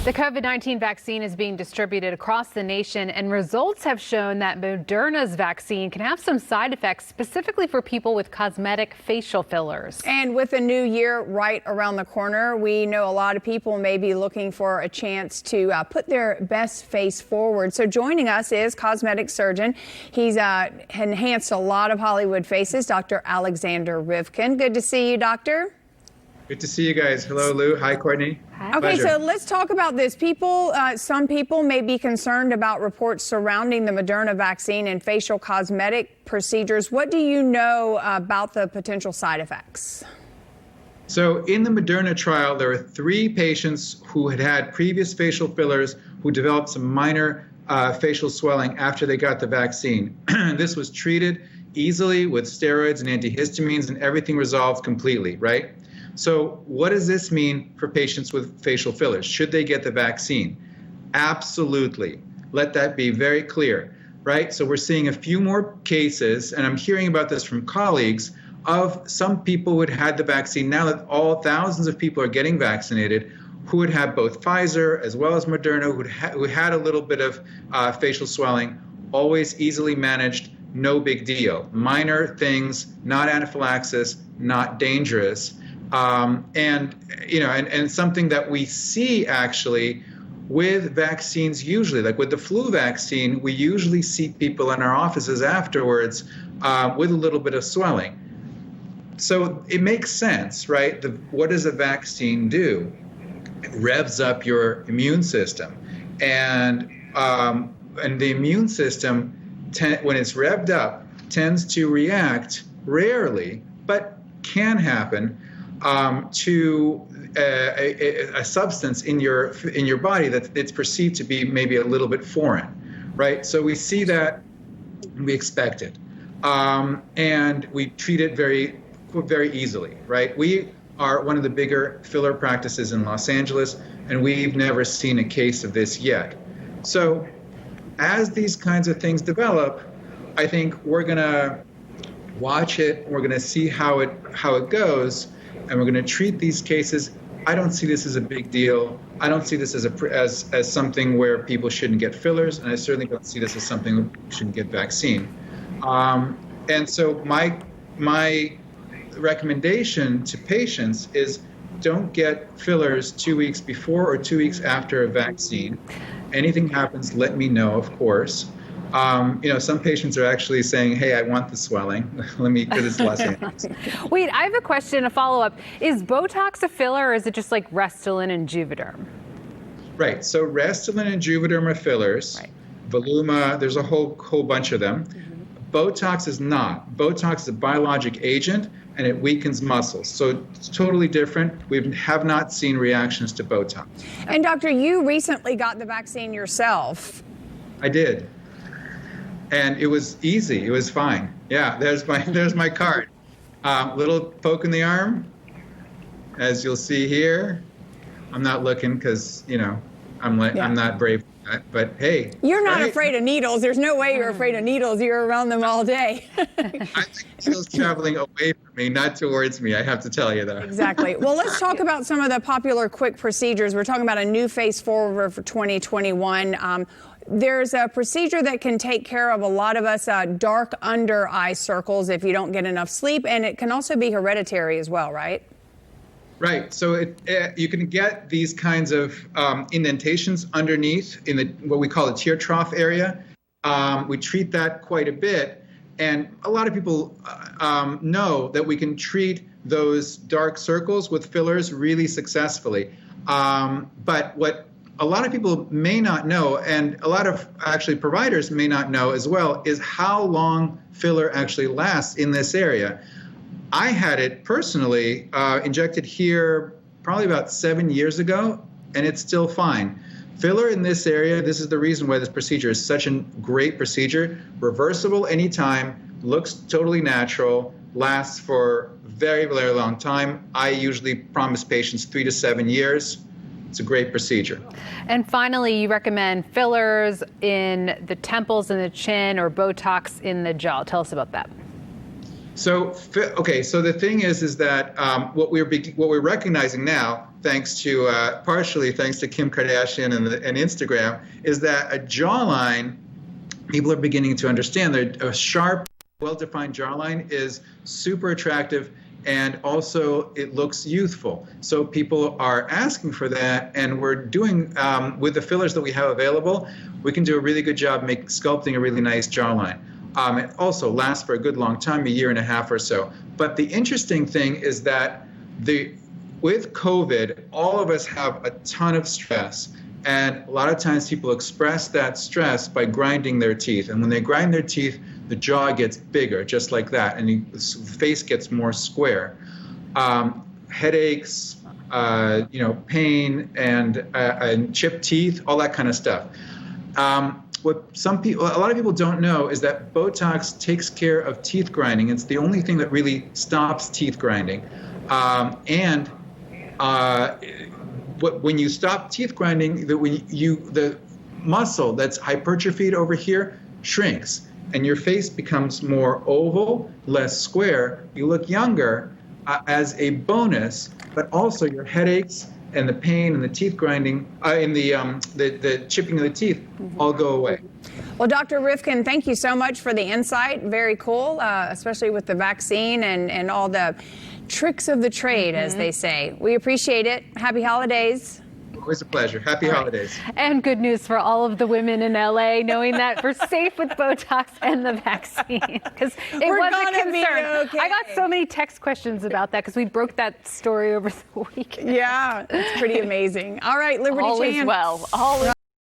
The COVID-19 vaccine is being distributed across the nation, and results have shown that Moderna's vaccine can have some side effects, specifically for people with cosmetic facial fillers. And with the new year right around the corner, we know a lot of people may be looking for a chance to put their best face forward. So joining us is cosmetic surgeon. He's enhanced a lot of Hollywood faces, Dr. Alexander Rivkin. Good to see you, doctor. Good to see you guys. Hello, Lou. Hi, Courtney. Hi. Okay, Pleasure. so let's talk about this. Some people may be concerned about reports surrounding the Moderna vaccine and facial cosmetic procedures. What do you know about the potential side effects? So in the Moderna trial, there were 3 patients who had had previous facial fillers who developed some minor facial swelling after they got the vaccine. This was treated easily with steroids and antihistamines, and everything resolved completely, right? So what does this mean for patients with facial fillers? Should they get the vaccine? Absolutely. Let that be very clear, right? So we're seeing a few more cases, and I'm hearing about this from colleagues, of some people who had the vaccine. Now that all thousands of people are getting vaccinated, who would have both Pfizer as well as Moderna, who had a little bit of facial swelling, always easily managed, no big deal. Minor things, not anaphylaxis, not dangerous. And something that we see actually with vaccines usually, like with the flu vaccine, we usually see people in our offices afterwards with a little bit of swelling. So it makes sense, right? What does a vaccine do? It revs up your immune system. And the immune system, when it's revved up, tends to react rarely, but can happen to a substance in your body that it's perceived to be maybe a little bit foreign, right? So we see that, we expect it, and we treat it very, very easily, right? We are one of the bigger filler practices in Los Angeles, and we've never seen a case of this yet. So as these kinds of things develop, I think we're gonna watch it. We're gonna see how it goes. And we're going to treat these cases. I don't see this as a big deal. I don't see this as something where people shouldn't get fillers, and I certainly don't see this as something where people shouldn't get vaccine. And so my recommendation to patients is don't get fillers 2 weeks before or 2 weeks after a vaccine. Anything happens, let me know, of course. Some patients are actually saying, hey, I want the swelling. Let me do this Los Angeles. Wait, I have a question, a follow-up. Is Botox a filler, or is it just like Restylane and Juvederm? Right. So Restylane and Juvederm are fillers. Right. Voluma, there's a whole bunch of them. Mm-hmm. Botox is not. Botox is a biologic agent, and it weakens muscles. So it's totally different. We have not seen reactions to Botox. And doctor, you recently got the vaccine yourself. I did. And it was easy. It was fine. Yeah, there's my card. Little poke in the arm, as you'll see here. I'm not looking because I'm not brave for that. But hey, you're not afraid of needles. There's no way you're afraid of needles. You're around them all day. I think needles traveling away from me, not towards me. I have to tell you that. Exactly. Well, let's talk about some of the popular quick procedures. We're talking about a new face forward for 2021. There's a procedure that can take care of a lot of us dark under eye circles if you don't get enough sleep, and it can also be hereditary as well, right? Right. So you can get these kinds of indentations underneath in what we call the tear trough area. We treat that quite a bit, and a lot of people know that we can treat those dark circles with fillers really successfully. But what a lot of people may not know, and a lot of actually providers may not know as well, is how long filler actually lasts in this area. I had it personally injected here probably about 7 years ago, and it's still fine. Filler in this area, this is the reason why this procedure is such a great procedure. Reversible anytime, looks totally natural, lasts for a very, very long time. I usually promise patients 3 to 7 years. It's a great procedure. And finally, you recommend fillers in the temples and the chin, or Botox in the jaw. Tell us about that. Okay, so the thing is that what we're recognizing now, thanks to partially thanks to Kim Kardashian and Instagram, is that a jawline, people are beginning to understand that a sharp, well-defined jawline is super attractive, and also it looks youthful. So people are asking for that, and we're doing with the fillers that we have available, we can do a really good job sculpting a really nice jawline. It also lasts for a good long time, a year and a half or so. But the interesting thing is that with COVID, all of us have a ton of stress. And a lot of times people express that stress by grinding their teeth. And when they grind their teeth, the jaw gets bigger, just like that. And the face gets more square. Headaches, pain, and chipped teeth, all that kind of stuff. What a lot of people don't know is that Botox takes care of teeth grinding. It's the only thing that really stops teeth grinding. When you stop teeth grinding, the muscle that's hypertrophied over here shrinks, and your face becomes more oval, less square. You look younger as a bonus, but also your headaches and the pain and the teeth grinding, and the chipping of the teeth all go away. Well, Dr. Rifkin, thank you so much for the insight. Very cool, especially with the vaccine and all the tricks of the trade, as they say. We appreciate it. Happy holidays. Always a pleasure. Happy holidays. And good news for all of the women in LA, knowing that we're safe with Botox and the vaccine, because it was a concern. Okay. I got so many text questions about that because we broke that story over the weekend. Yeah, it's pretty amazing. All right, Liberty All Chan. is well. All is